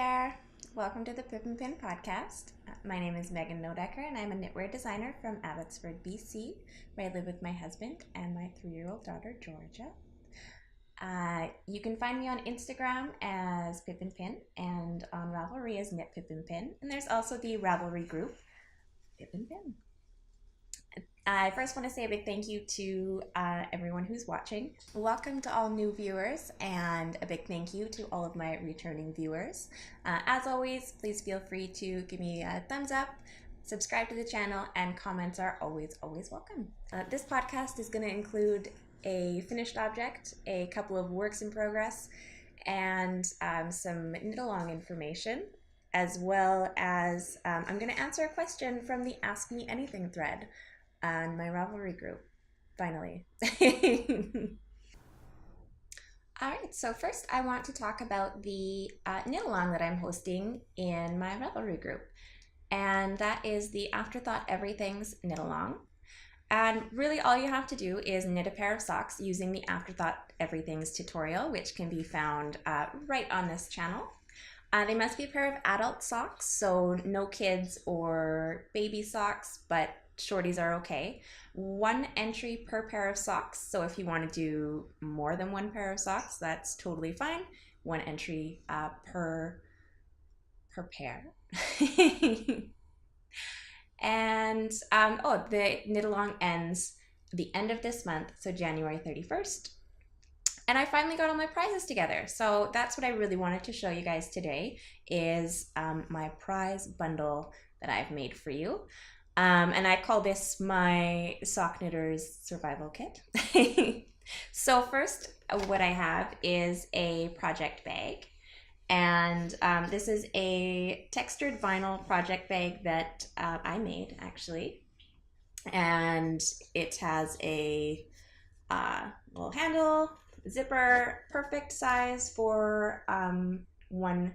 there! Welcome to the Pip Pin Podcast. My name is Megan Nodecker and I'm a knitwear designer from Abbotsford, BC, where I live with my husband and my 3-year-old daughter, Georgia. You can find me on Instagram as Pip Pin and on Ravelry as Knit Pip Pin. And there's also the Ravelry group, Pip Pin. I first want to say a big thank you to everyone who's watching. Welcome to all new viewers, and a big thank you to all of my returning viewers. As always, please feel free to give me a thumbs up, subscribe to the channel, and comments are always welcome. This podcast is going to include a finished object, a couple of works in progress, and some knit-along information, as well as I'm going to answer a question from the Ask Me Anything thread on my Ravelry group, finally. Alright, so first I want to talk about the knit-along that I'm hosting in my Ravelry group, and that is the Afterthought Everything's knit-along. And really all you have to do is knit a pair of socks using the Afterthought Everything's tutorial, which can be found right on this channel. They must be a pair of adult socks, so no kids or baby socks, but shorties are okay. 1 entry per pair of socks, so if you want to do more than 1 pair of socks, that's totally fine. 1 entry per pair. And the knit-along ends the end of this month, so January 31st. And I finally got all my prizes together. So that's what I really wanted to show you guys today is my prize bundle that I've made for you. And I call this my Sock Knitter's Survival Kit. So first, what I have is a project bag. And this is a textured vinyl project bag that I made, actually. And it has a little handle, zipper, perfect size for 1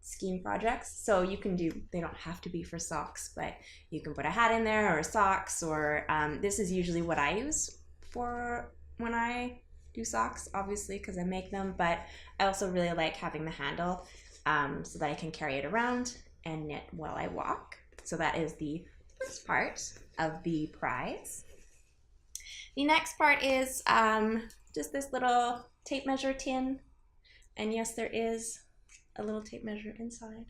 scheme projects. So you can do, they don't have to be for socks, but you can put a hat in there or socks, or this is usually what I use for when I do socks, obviously, because I make them, but I also really like having the handle so that I can carry it around and knit while I walk. So that is the first part of the prize. The next part is just this little tape measure tin, and yes, there is a little tape measure inside,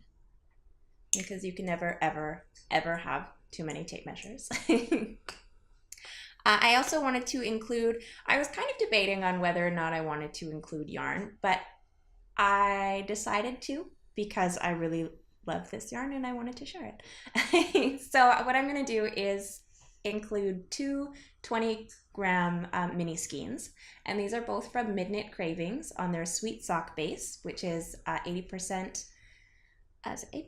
because you can never ever have too many tape measures. I also wanted to include, I was kind of debating on whether or not I wanted to include yarn, but I decided to because I really love this yarn and I wanted to share it. So what I'm going to do is include 2 20-gram mini skeins, and these are both from Midknit Cravings on their Sweet Sock base, which is 80%, as 80%?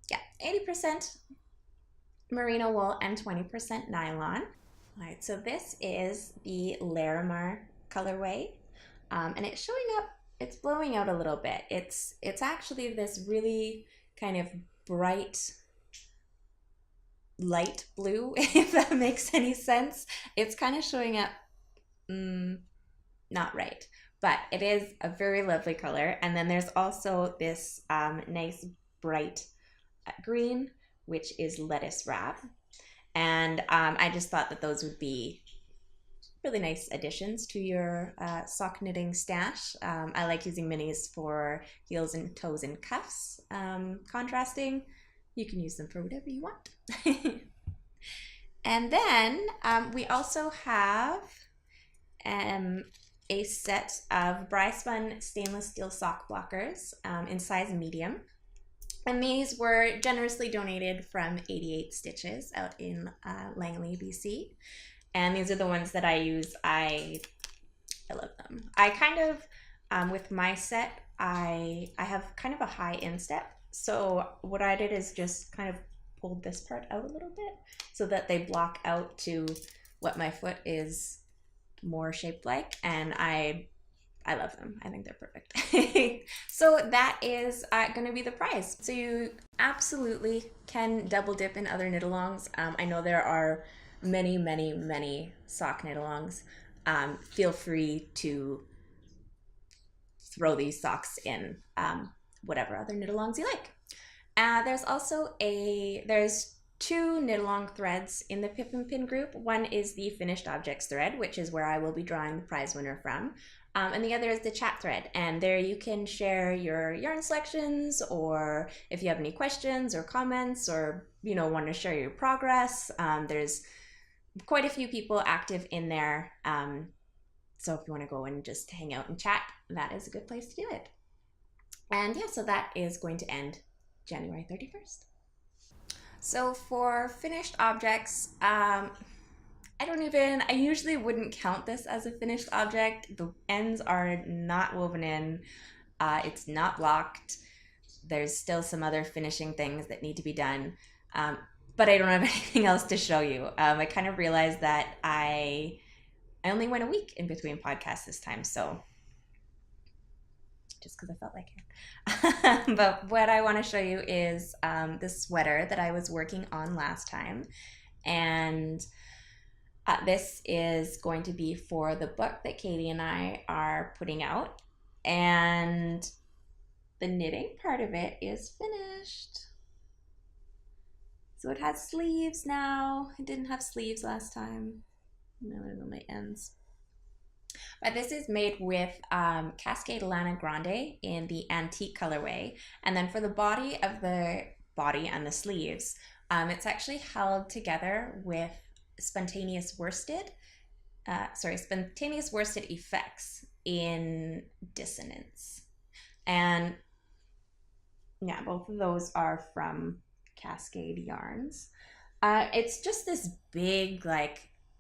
Yeah, 80% merino wool and 20% nylon. All right, so this is the Larimar colorway, and it's showing up, it's blowing out a little bit. It's actually this really kind of bright light blue, if that makes any sense. It's kind of showing up not right, but it is a very lovely color. And then there's also this nice bright green, which is lettuce wrap. And I just thought that those would be really nice additions to your sock knitting stash. I like using minis for heels and toes and cuffs. Contrasting, you can use them for whatever you want. And then we also have a set of Bri-Spun stainless steel sock blockers in size medium. And these were generously donated from 88 Stitches out in Langley, BC. And these are the ones that I use. I love them. I kind of, with my set, I have kind of a high instep. So what I did is just kind of pulled this part out a little bit so that they block out to what my foot is more shaped like. And I love them. I think they're perfect. So that is going to be the prize. So you absolutely can double dip in other knit-alongs. I know there are many sock knit-alongs. Feel free to throw these socks in whatever other knit-alongs you like. There's two knit-along threads in the Pip Pin group. One is the finished objects thread, which is where I will be drawing the prize winner from. And the other is the chat thread. And there you can share your yarn selections, or if you have any questions or comments, or, you know, want to share your progress. There's quite a few people active in there. So if you want to go and just hang out and chat, that is a good place to do it. And yeah, so that is going to end January 31st. So for finished objects, I usually wouldn't count this as a finished object. The ends are not woven in. It's not blocked. There's still some other finishing things that need to be done. But I don't have anything else to show you. I kind of realized that I only went a week in between podcasts this time, so just because I felt like it. But what I want to show you is this sweater that I was working on last time. And this is going to be for the book that Katie and I are putting out. And the knitting part of it is finished. So it has sleeves now. It didn't have sleeves last time. No, I don't know my ends. But this is made with Cascade Lana Grande in the antique colorway. And then for the body and the sleeves, it's actually held together with spontaneous worsted effects in dissonance. And yeah, both of those are from Cascade Yarns. It's just this big, like,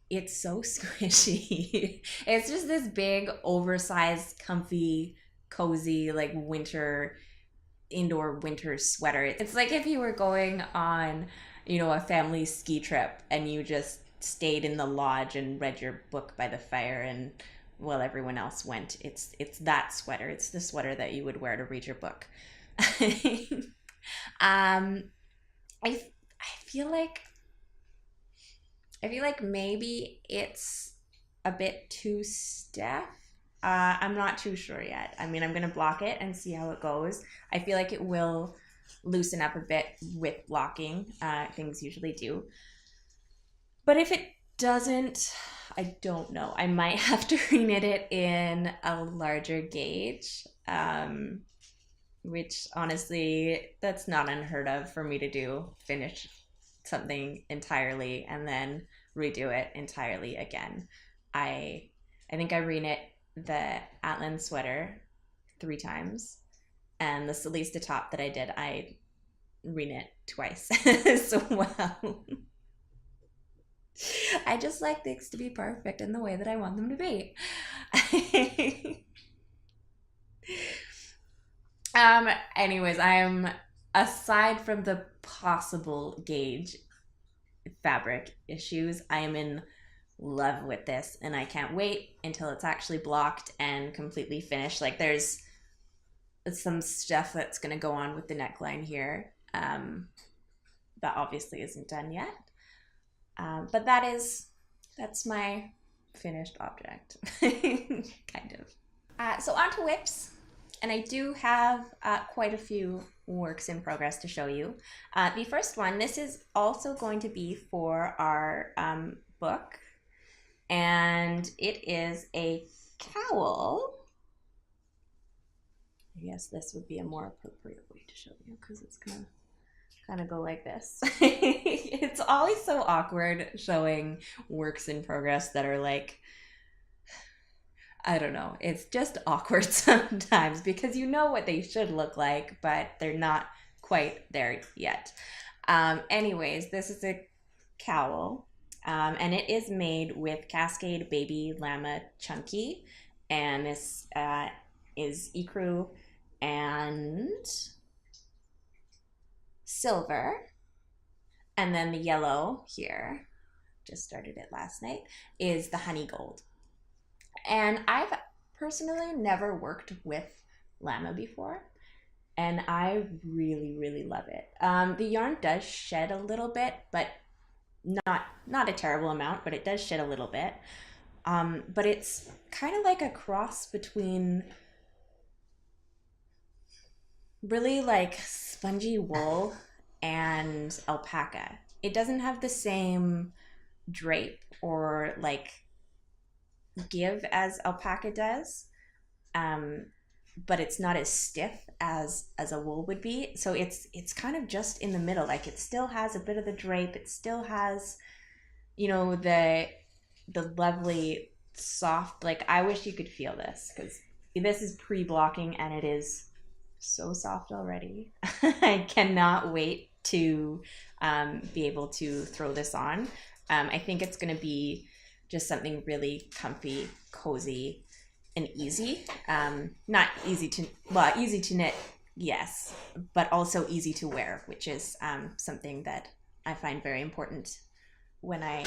it's so squishy. It's just this big, oversized, comfy, cozy, like indoor winter sweater. It's like if you were going on, you know, a family ski trip and you just stayed in the lodge and read your book by the fire and while everyone else went. It's that sweater. It's the sweater that you would wear to read your book. I feel like maybe it's a bit too stiff. I'm not too sure yet. I mean, I'm going to block it and see how it goes. I feel like it will loosen up a bit with blocking. Things usually do. But if it doesn't, I don't know. I might have to reknit it in a larger gauge, which honestly, that's not unheard of for me to do. Finish something entirely and then redo it entirely again. I think I reknit the Atlan sweater 3 times, and the Celista top that I did, I reknit twice as well. I just like things to be perfect in the way that I want them to be. Anyways, aside from the possible gauge fabric issues, I am in love with this, and I can't wait until it's actually blocked and completely finished. Like, there's some stuff that's going to go on with the neckline here that obviously isn't done yet, but that's my finished object. Kind of. So on to whips. And I do have quite a few works in progress to show you. The first one, this is also going to be for our book. And it is a cowl. I guess this would be a more appropriate way to show you, because it's going to kind of go like this. It's always so awkward showing works in progress that are like, I don't know. It's just awkward sometimes because you know what they should look like, but they're not quite there yet. Anyways, this is a cowl, and it is made with Cascade Baby Llama Chunky, and this is ecru and silver, and then the yellow here, just started it last night, is the honey gold. And I've personally never worked with llama before, and I really, really love it. The yarn does shed a little bit, but not a terrible amount, but it does shed a little bit. But it's kind of like a cross between really like spongy wool and alpaca. It doesn't have the same drape or like give as alpaca does, um, but it's not as stiff as a wool would be. So it's kind of just in the middle. Like it still has a bit of the drape. It still has, you know, the lovely soft. Like I wish you could feel this because this is pre-blocking and it is so soft already. I cannot wait to be able to throw this on. I think it's going to be just something really comfy, cozy, and easy. Not easy to, well, easy to knit, yes, but also easy to wear, which is something that I find very important when I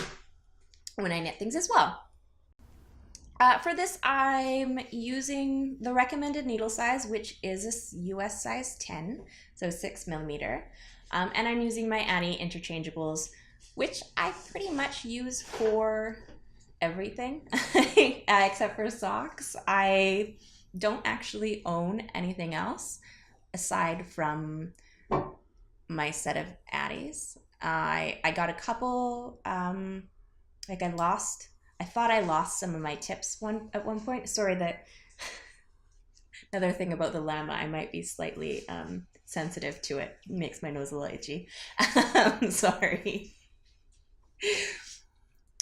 knit things as well. For this, I'm using the recommended needle size, which is a US size 10, so 6mm. And I'm using my Addi interchangeables, which I pretty much use for everything except for socks. I don't actually own anything else aside from my set of Addis. I got a couple, like I thought I lost some of my tips at one point. Sorry, that another thing about the llama, I might be slightly sensitive to it. It makes my nose a little itchy. Sorry.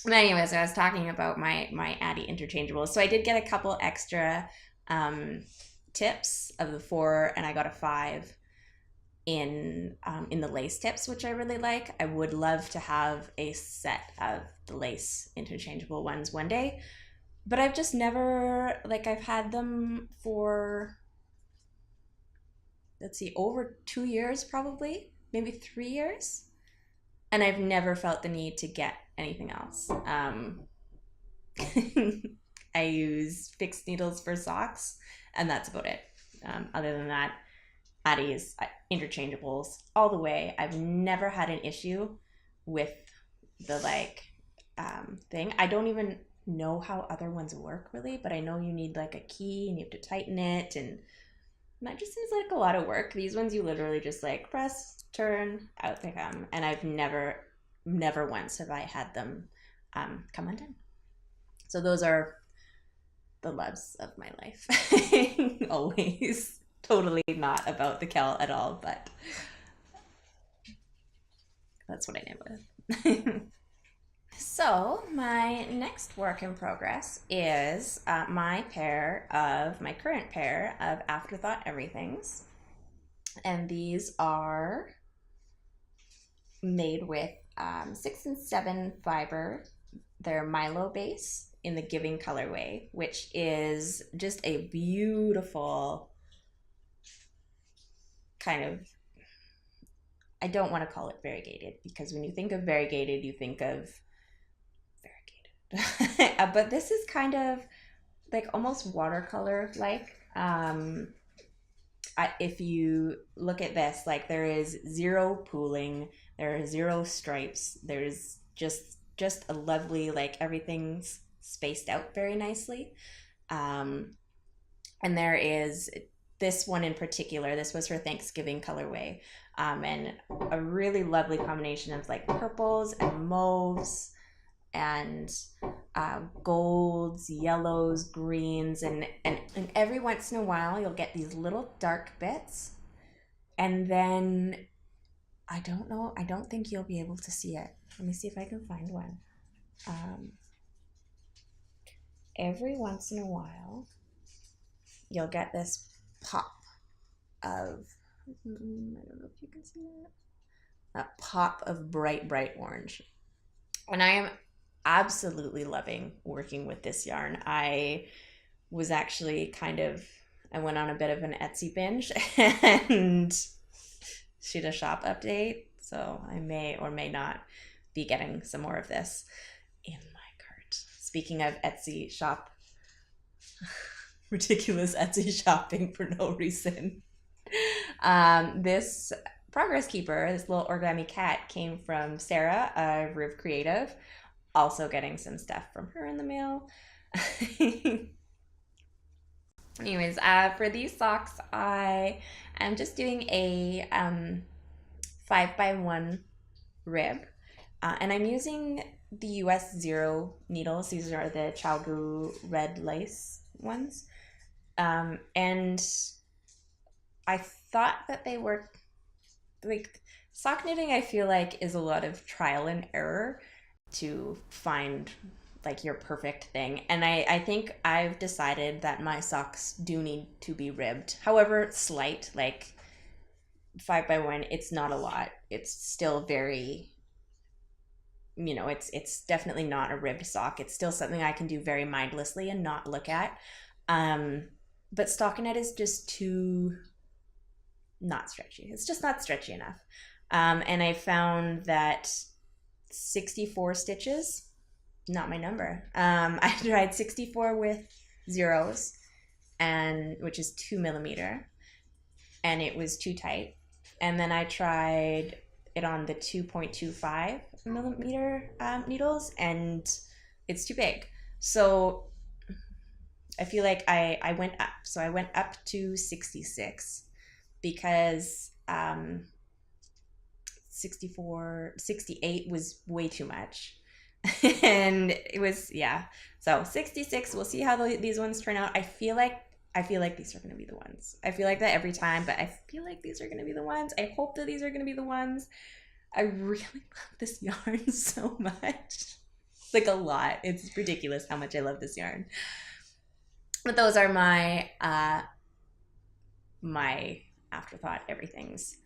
But anyways, I was talking about my Addi interchangeables. So I did get a couple extra tips of the 4, and I got a 5 in the lace tips, which I really like. I would love to have a set of the lace interchangeable ones one day, but I've just never, like, I've had them for, let's see, over 2 years probably, maybe 3 years, and I've never felt the need to get anything else. I use fixed needles for socks, and that's about it. Other than that, Addis, interchangeables all the way. I've never had an issue with the thing. I don't even know how other ones work really, but I know you need like a key and you have to tighten it, and that just seems like a lot of work. These ones you literally just like press, turn, out they come, and I've never once have I had them come undone. So those are the loves of my life. Always. Totally not about the Kel at all, but that's what I knit with. So my next work in progress is my current pair of Afterthought Everythings. And these are made with 6 and 7 fiber. They're Milo base in the Giving colorway, which is just a beautiful kind of, I don't want to call it variegated, because when you think of variegated, you think of variegated. But this is kind of like almost watercolor like. If you look at this, like there is 0 pooling, there are 0 stripes, there's just a lovely, like everything's spaced out very nicely. And there is this one in particular, this was her Thanksgiving colorway, and a really lovely combination of like purples and mauves and golds, yellows, greens, and every once in a while you'll get these little dark bits, and then I don't know, I don't think you'll be able to see it. Let me see if I can find one. Every once in a while you'll get this pop of, I don't know if you can see that pop of bright orange, and I am absolutely loving working with this yarn. I was actually I went on a bit of an Etsy binge and shoot a shop update, so I may or may not be getting some more of this in my cart. Speaking of Etsy shop, ridiculous Etsy shopping for no reason. This Progress Keeper, this little origami cat, came from Sarah of Riv Creative. Also getting some stuff from her in the mail. Anyways, for these socks, I am just doing a 5x1 rib, and I'm using the US Zero needles. These are the Chalgu red lace ones, and I thought that they were like sock knitting. I feel like is a lot of trial and error to find like your perfect thing, and I think I've decided that my socks do need to be ribbed, however slight, like 5x1. It's not a lot, it's still very, it's definitely not a ribbed sock. It's still something I can do very mindlessly and not look at. But stockinette is just too not stretchy. It's just not stretchy enough. And I found that 64 stitches, not my number. I tried 64 with zeros, and which is 2mm, and it was too tight. And then I tried it on the 2.25mm needles, and it's too big. So I feel like I went up. So I went up to 66 because 68 was way too much. And it was, yeah. So 66, we'll see how these ones turn out. I feel like these are going to be the ones. I feel like that every time, but I feel like these are going to be the ones. I hope that these are going to be the ones. I really love this yarn so much. Like a lot. It's ridiculous how much I love this yarn. But those are my my Afterthought everythings,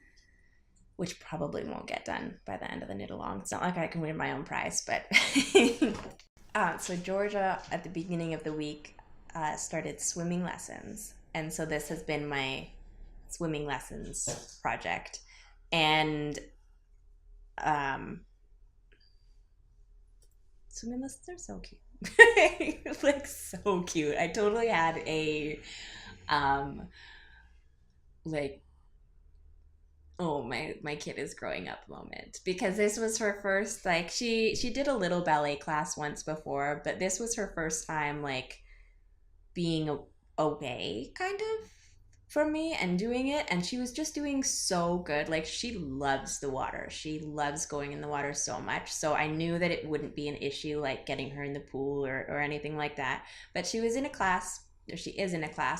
which probably won't get done by the end of the knit along. It's not like I can win my own prize, but so Georgia at the beginning of the week started swimming lessons, and so this has been my swimming lessons project. And swimming lessons are so cute. Like so cute. I totally had a like, oh, my kid is growing up moment, because this was her first, like, she did a little ballet class once before, but this was her first time like being away kind of from me and doing it, and she was just doing so good. Like, she loves the water, she loves going in the water so much, so I knew that it wouldn't be an issue like getting her in the pool or anything like that. But she is in a class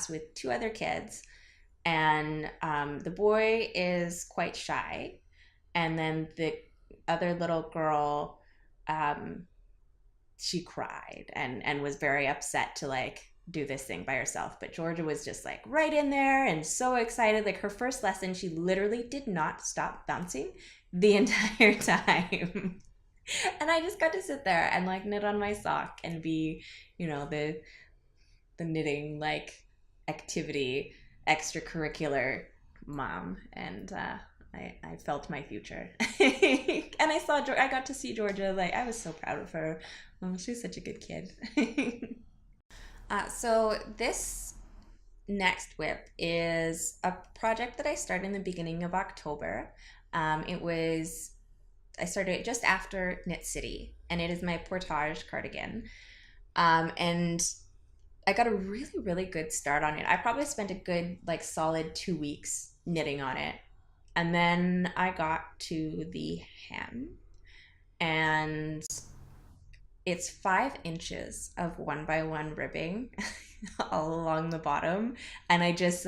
with 2 other kids, and the boy is quite shy, and then the other little girl, she cried and was very upset to like do this thing by herself. But Georgia was just like right in there and so excited. Like, her first lesson, she literally did not stop bouncing the entire time. And I just got to sit there and like knit on my sock and be, the knitting like activity extracurricular mom. And I felt my future. And I got to see Georgia. Like, I was so proud of her. Oh, she's such a good kid. So this next whip is a project that I started in the beginning of October. I started it just after Knit City, and it is my Portage cardigan. And I got a really, really good start on it. I probably spent a good, like, solid 2 weeks knitting on it. And then I got to the hem, and it's 5 inches of 1x1 ribbing all along the bottom. And I just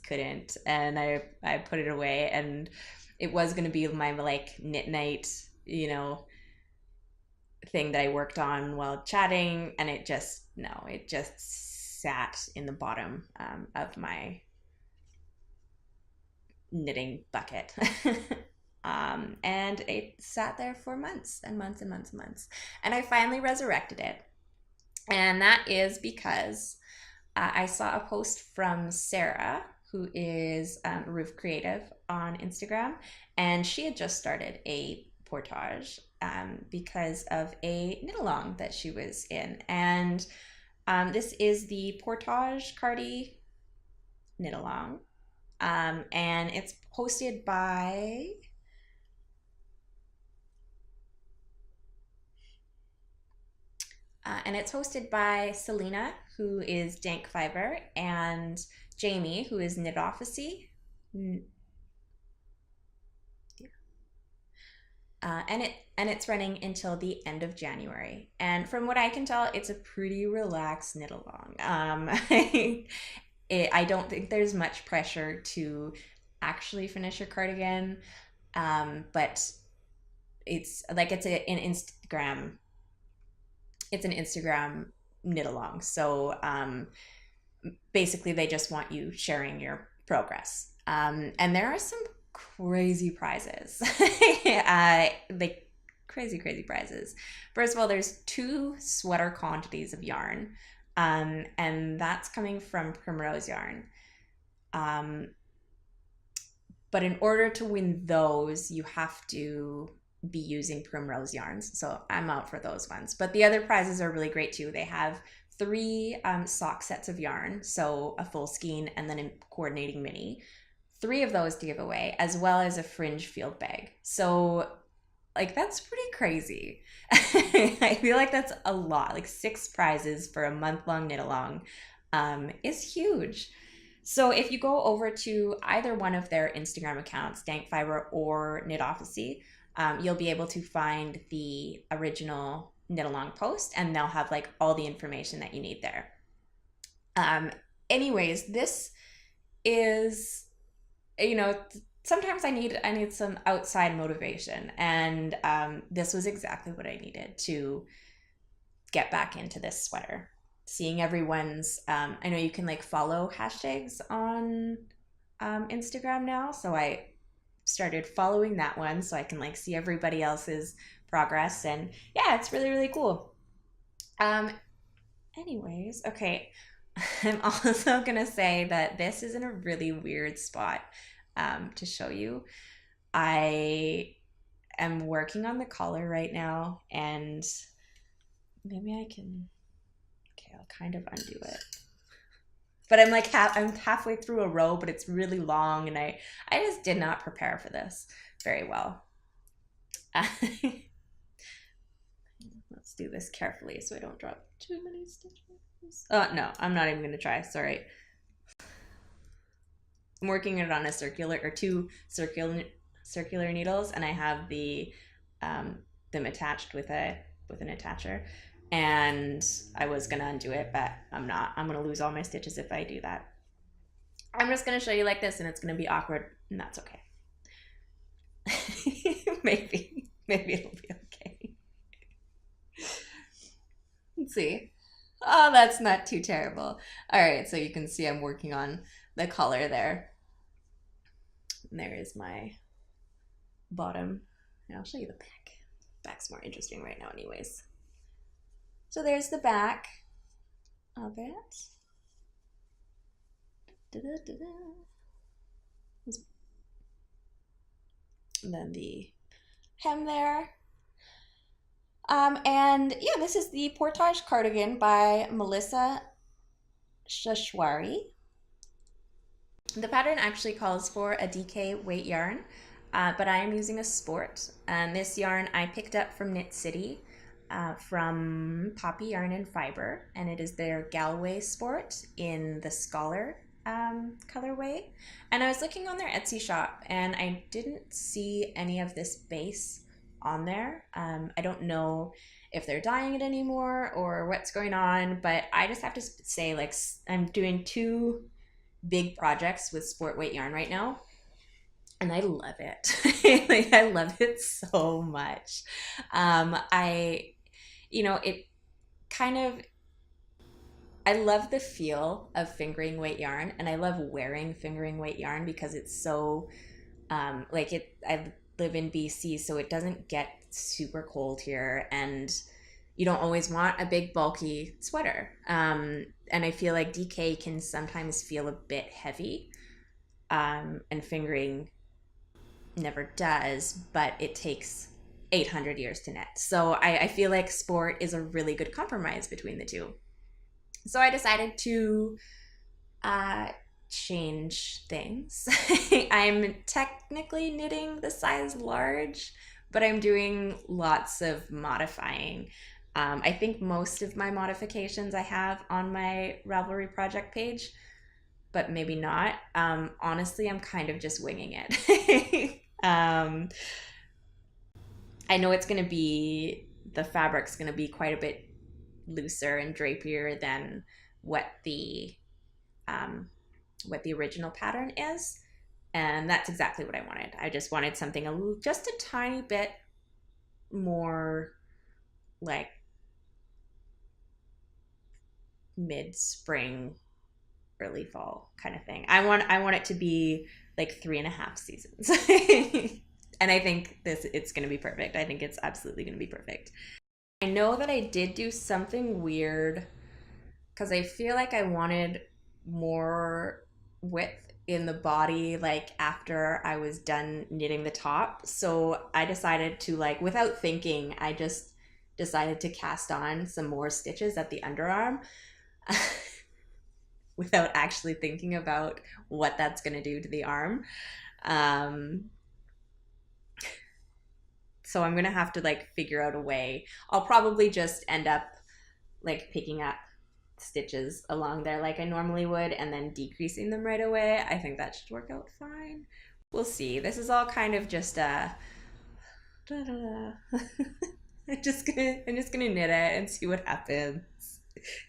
couldn't. And I put it away, and it was going to be my like knit night, thing that I worked on while chatting. And it just sat in the bottom of my knitting bucket. And it sat there for months and months and months and months. And I finally resurrected it. And that is because I saw a post from Sarah, who is Roof Creative on Instagram. And she had just started a Portage because of a knit along that she was in. And this is the Portage Cardi knit along. And it's posted by And it's hosted by Selena, who is Dank Fiber, and Jamie, who is Knitophacy. And it's running until the end of January. And from what I can tell, it's a pretty relaxed knit along. I don't think there's much pressure to actually finish your cardigan, but it's like it's an Instagram. It's an Instagram knit along. So basically, they just want you sharing your progress. And there are some crazy prizes, like crazy prizes. First of all, there's 2 sweater quantities of yarn, and that's coming from Primrose Yarn. But in order to win those, you have to be using Primrose yarns, so I'm out for those ones. But the other prizes are really great too. They have 3 sock sets of yarn, so a full skein and then a coordinating mini. 3 of those to give away, as well as a fringe field bag. So like that's pretty crazy. I feel like that's a lot. Like 6 prizes for a month-long knit along is huge. So if you go over to either one of their Instagram accounts, Dank Fiber or Knitophacy, you'll be able to find the original knit along post, and they'll have like all the information that you need there. Anyways, this is, sometimes I need some outside motivation, and this was exactly what I needed to get back into this sweater. Seeing everyone's, I know you can like follow hashtags on Instagram now, so I started following that one so I can like see everybody else's progress, and yeah, it's really cool. Anyways, okay, I'm also gonna say that this is in a really weird spot to show you. I am working on the collar right now, and maybe I can, okay, I'll kind of undo it. But I'm like I'm halfway through a row, but it's really long, and I just did not prepare for this very well. Let's do this carefully so I don't drop too many stitches. Oh, no, I'm not even gonna try, sorry. I'm working it on a circular, or 2 circular needles, and I have them attached with an attacher. And I was gonna undo it, but I'm not. I'm gonna lose all my stitches if I do that. I'm just gonna show you like this, and it's gonna be awkward, and that's okay. maybe it'll be okay. Let's see. Oh, that's not too terrible. All right, so you can see I'm working on the collar there. And there is my bottom. And I'll show you the back. Back's more interesting right now anyways. So there's the back of it. And then the hem there. And yeah, this is the Portage cardigan by Melissa Shashwari. The pattern actually calls for a DK weight yarn, but I am using a sport. And this yarn I picked up from Knit City. From Poppy Yarn and Fiber, and it is their Galway Sport in the Scholar colorway. And I was looking on their Etsy shop, and I didn't see any of this base on there. I don't know if they're dyeing it anymore or what's going on, but I just have to say, like, I'm doing 2 big projects with sport weight yarn right now, and I love it. Like, I love it so much. I love the feel of fingering weight yarn, and I love wearing fingering weight yarn because it's so, I live in BC, so it doesn't get super cold here, and you don't always want a big bulky sweater. And I feel like DK can sometimes feel a bit heavy, and fingering never does, but it takes 800 years to knit. So I feel like sport is a really good compromise between the 2. So I decided to change things. I'm technically knitting the size large, but I'm doing lots of modifying. I think most of my modifications I have on my Ravelry project page, but maybe not. Honestly, I'm kind of just winging it. I know the fabric's going to be quite a bit looser and drapier than what the original pattern is. And that's exactly what I wanted. I just wanted something just a tiny bit more like mid-spring, early fall kind of thing. I want it to be like 3.5 seasons. And I think it's going to be perfect. I think it's absolutely going to be perfect. I know that I did do something weird because I feel like I wanted more width in the body, like after I was done knitting the top. So I decided to, like, without thinking, I just decided to cast on some more stitches at the underarm without actually thinking about what that's going to do to the arm. So I'm going to have to like figure out a way. I'll probably just end up like picking up stitches along there like I normally would and then decreasing them right away. I think that should work out fine. We'll see. This is all kind of just I'm just gonna knit it and see what happens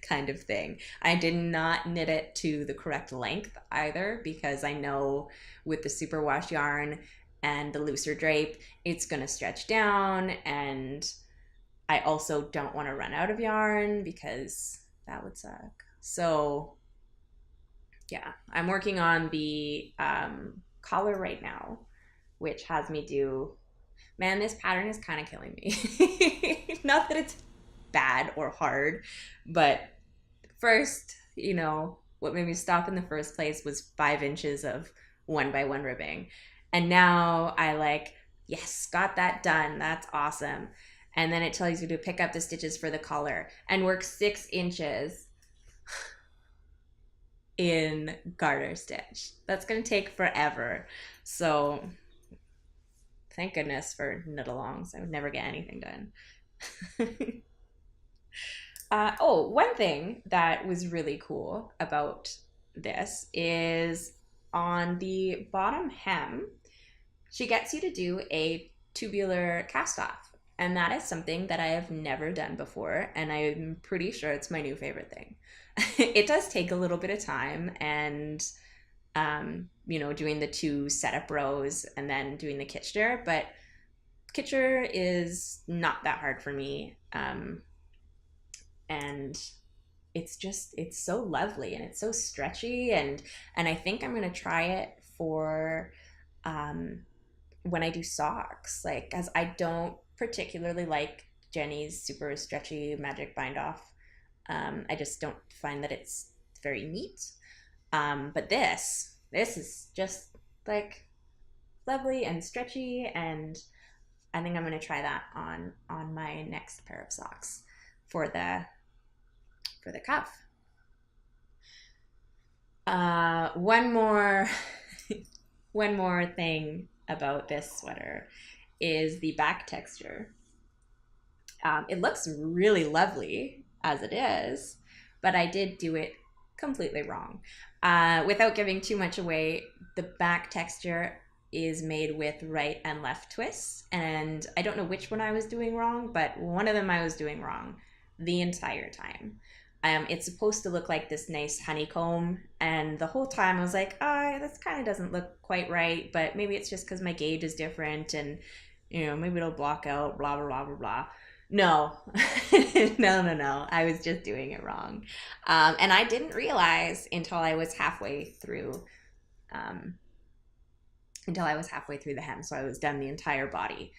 kind of thing. I did not knit it to the correct length either, because I know with the superwash yarn and the looser drape, it's gonna stretch down, and I also don't want to run out of yarn because that would suck. So yeah, I'm working on the collar right now, which has me do, man, this pattern is kind of killing me. Not that it's bad or hard, but first, what made me stop in the first place was 5 inches of 1x1 ribbing. And now yes, got that done. That's awesome. And then it tells you to pick up the stitches for the collar and work 6 inches in garter stitch. That's going to take forever. So thank goodness for knit-alongs. I would never get anything done. One thing that was really cool about this is on the bottom hem, she gets you to do a tubular cast off. And that is something that I have never done before. And I'm pretty sure it's my new favorite thing. It does take a little bit of time, and, doing the 2 setup rows and then doing the kitcher, but kitcher is not that hard for me. And it's so lovely and it's so stretchy, and I think I'm gonna try it for when I do socks, like, as I don't particularly like Jenny's super stretchy magic bind off. I just don't find that it's very neat. But this is just like lovely and stretchy, and I think I'm gonna try that on my next pair of socks for the cuff. One more thing about this sweater is the back texture. It looks really lovely as it is, but I did do it completely wrong. Without giving too much away, the back texture is made with right and left twists, and I don't know which one I was doing wrong, but one of them I was doing wrong the entire time. It's supposed to look like this nice honeycomb, and the whole time I was like, this kind of doesn't look quite right, but maybe it's just because my gauge is different, and maybe it'll block out, blah blah blah blah blah. No. No, I was just doing it wrong, and I didn't realize until I was halfway through the hem, so I was done the entire body,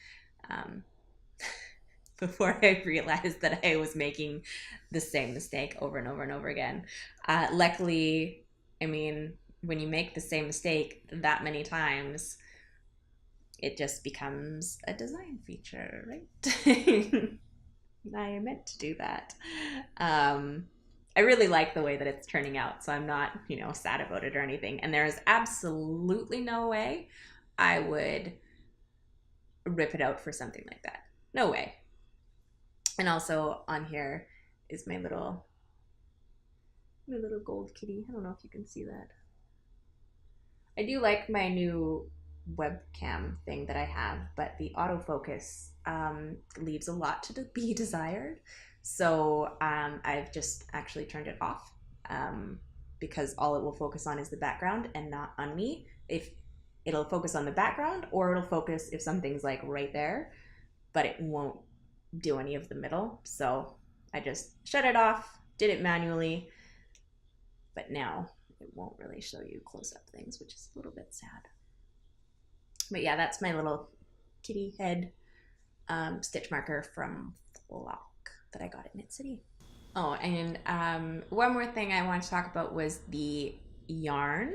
before I realized that I was making the same mistake over and over and over again. Luckily, I mean, when you make the same mistake that many times, it just becomes a design feature, right? I meant to do that. I really like the way that it's turning out, so I'm not, sad about it or anything. And there is absolutely no way I would rip it out for something like that. No way. And also on here is my little gold kitty. I don't know if you can see that. I do like my new webcam thing that I have, but the autofocus leaves a lot to be desired. So I've just actually turned it off because all it will focus on is the background and not on me. If it'll focus on the background, or it'll focus if something's like right there, but it won't do any of the middle. So I just shut it off, did it manually, but now it won't really show you close-up things, which is a little bit sad. But yeah, that's my little kitty head stitch marker from Flock that I got at Knit City. Oh, and one more thing I wanted to talk about was the yarn.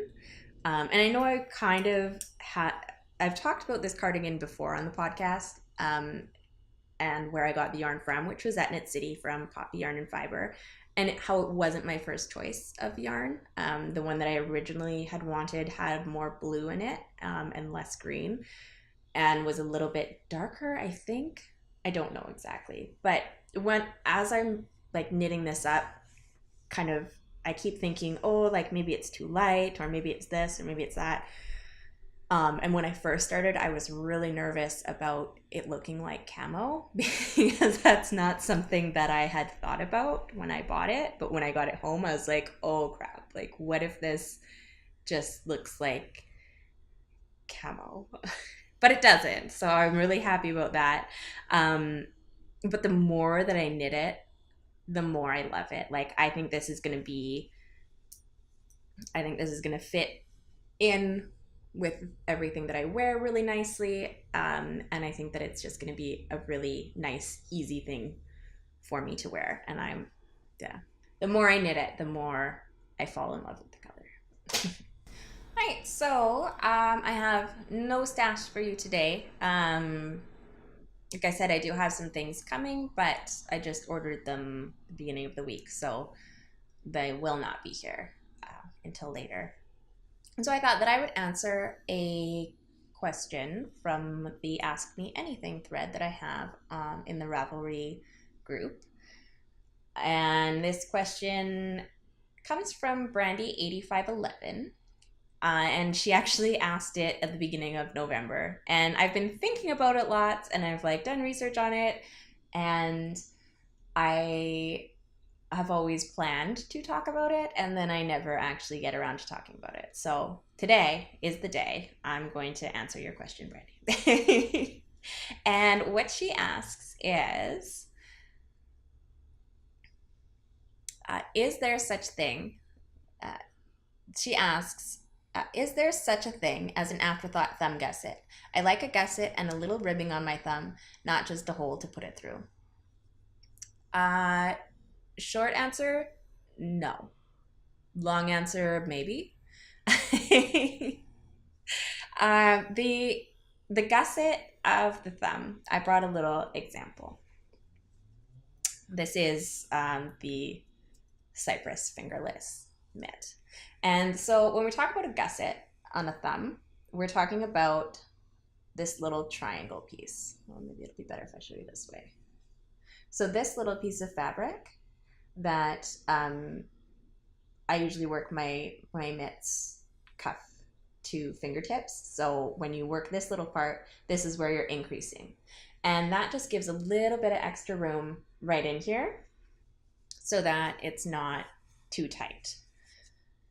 And I know I've talked about this cardigan before on the podcast, and where I got the yarn from, which was at Knit City from Poppy Yarn and Fiber, and how it wasn't my first choice of yarn. The one that I originally had wanted had more blue in it and less green, and was a little bit darker, I think. I don't know exactly, but as I'm like knitting this up, kind of, I keep thinking, oh, like maybe it's too light, or maybe it's this, or maybe it's that. And when I first started, I was really nervous about it looking like camo because that's not something that I had thought about when I bought it. But when I got it home, I was like, oh crap, like what if this just looks like camo? But it doesn't. So I'm really happy about that. But the more that I knit it, the more I love it. Like I think this is going to fit in with everything that I wear really nicely. And I think that it's just going to be a really nice, easy thing for me to wear. And the more I knit it, the more I fall in love with the color. Right, so I have no stash for you today. Like I said, I do have some things coming, but I just ordered them at the beginning of the week, so they will not be here until later. And so I thought that I would answer a question from the Ask Me Anything thread that I have in the Ravelry group. And this question comes from Brandy8511. And she actually asked it at the beginning of November. And I've been thinking about it lots, and I've like done research on it. And I have always planned to talk about it, and then I never actually get around to talking about it. So today is the day I'm going to answer your question, Brandy. And what she asks is there such thing? She asks, is there such a thing as an Afterthought thumb gusset? I like a gusset and a little ribbing on my thumb, not just a hole to put it through. Short answer, no. Long answer, maybe. The gusset of the thumb, I brought a little example. This is the Cypress fingerless mitt. And so when we talk about a gusset on a thumb, we're talking about this little triangle piece. Well, maybe it'll be better if I show you this way. So this little piece of fabric that I usually work my mitts cuff to fingertips. So when you work this little part, this is where you're increasing. And that just gives a little bit of extra room right in here so that it's not too tight.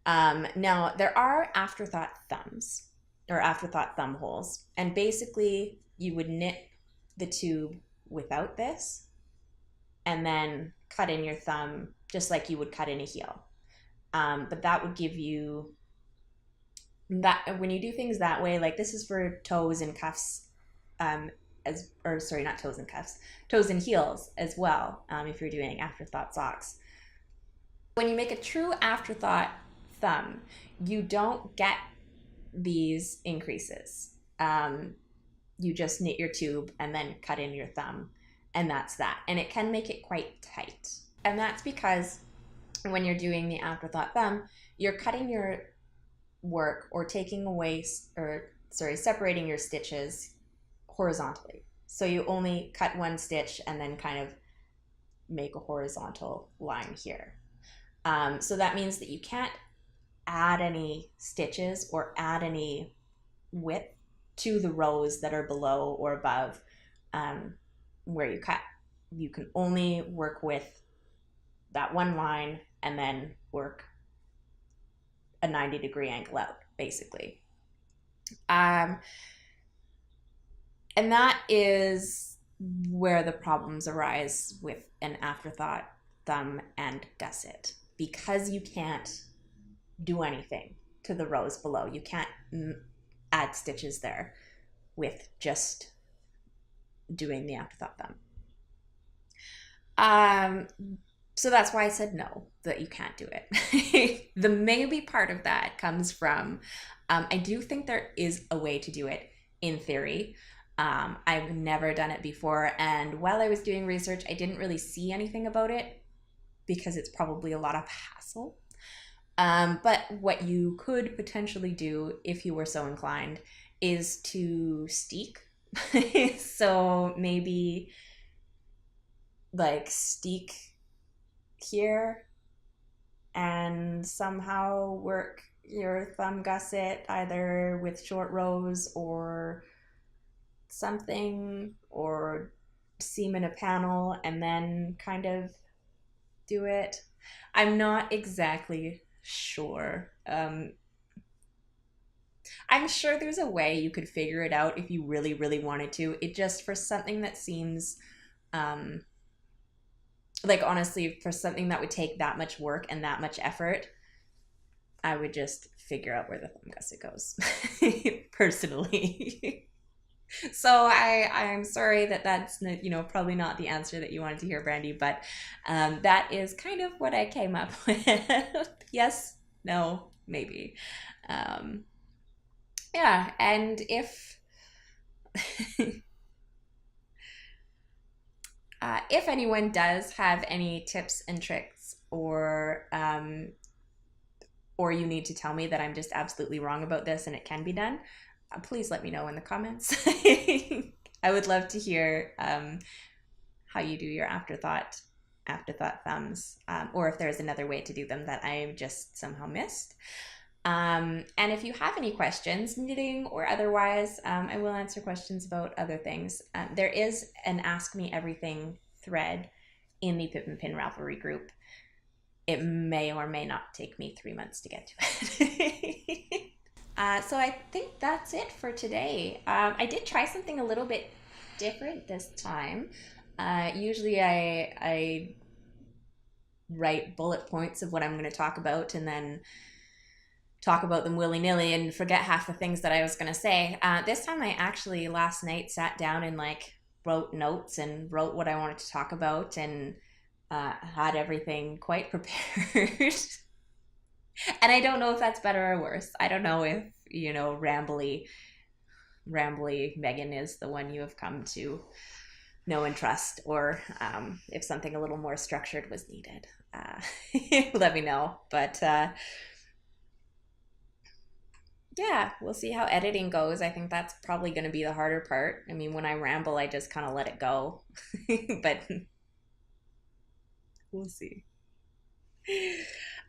Now, there are Afterthought thumbs or Afterthought thumb holes, and basically you would knit the tube without this and then cut in your thumb just like you would cut in a heel. But that would give you that when you do things that way, like this is for toes and cuffs, not toes and cuffs, toes and heels as well, if you're doing Afterthought socks. When you make a true Afterthought thumb, you don't get these increases. You just knit your tube and then cut in your thumb, and that's that. And it can make it quite tight. And that's because when you're doing the Afterthought thumb, you're cutting your work or separating your stitches horizontally. So you only cut one stitch and then kind of make a horizontal line here. So that means that you can't add any stitches or add any width to the rows that are below or above where you cut. You can only work with that one line and then work a 90-degree angle out, basically. And that is where the problems arise with an Afterthought thumb and gusset, because you can't do anything to the rows below. You can't add stitches there with just doing the Afterthought thumb. So that's why I said no, that you can't do it. The maybe part of that comes from, I do think there is a way to do it in theory. I've never done it before, and while I was doing research, I didn't really see anything about it because it's probably a lot of hassle. But what you could potentially do, if you were so inclined, is to steek. So maybe like steek here and somehow work your thumb gusset either with short rows or something, or seam in a panel and then kind of do it. I'm not exactly sure. I'm sure there's a way you could figure it out if you really, really wanted to. It just, for something that seems like, honestly, for something that would take that much work and that much effort, I would just figure out where the thumb gusset goes, personally. So I'm sorry that that's, probably not the answer that you wanted to hear, Brandy, but that is kind of what I came up with. Yes, no, maybe. Yeah, and if if anyone does have any tips and tricks, or you need to tell me that I'm just absolutely wrong about this and it can be done, please let me know in the comments. I would love to hear how you do your Afterthought thumbs, or if there's another way to do them that I just somehow missed. And if you have any questions, knitting or otherwise, I will answer questions about other things. There is an Ask Me Everything thread in the Pip Pin Ravelry group. It may or may not take me 3 months to get to it. So I think that's it for today. I did try something a little bit different this time. Usually I write bullet points of what I'm going to talk about and then talk about them willy-nilly and forget half the things that I was going to say. This time I actually last night sat down and wrote notes and wrote what I wanted to talk about, and had everything quite prepared. And I don't know if that's better or worse. I don't know if, rambly Megan is the one you have come to know and trust, or if something a little more structured was needed. Let me know. But yeah, we'll see how editing goes. I think that's probably going to be the harder part. I mean, when I ramble, I just kind of let it go. But we'll see.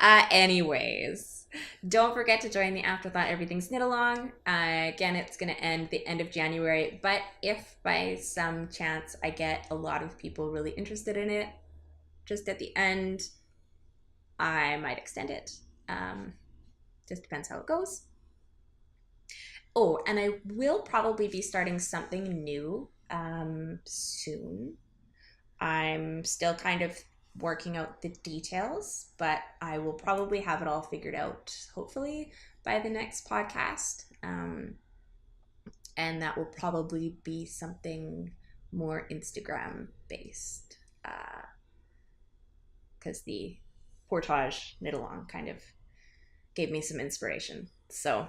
Anyways, don't forget to join the Afterthought Everything's Knit Along. Again, it's going to end the end of January, but if by some chance I get a lot of people really interested in it, just at the end, I might extend it. Just depends how it goes. Oh, and I will probably be starting something new soon. I'm still kind of working out the details, but I will probably have it all figured out, hopefully, by the next podcast. And that will probably be something more Instagram based, because the Portage knit along kind of gave me some inspiration. So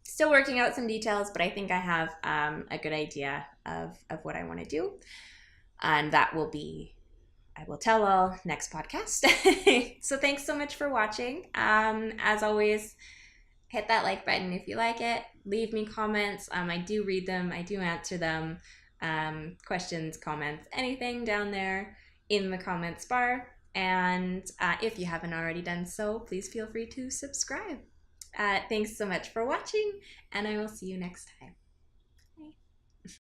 still working out some details, but I think I have a good idea of what I want to do. And that will be, I will tell all next podcast. So thanks so much for watching. As always, hit that like button if you like it. Leave me comments. I do read them. I do answer them. Questions, comments, anything down there in the comments bar. And if you haven't already done so, please feel free to subscribe. Thanks so much for watching, and I will see you next time.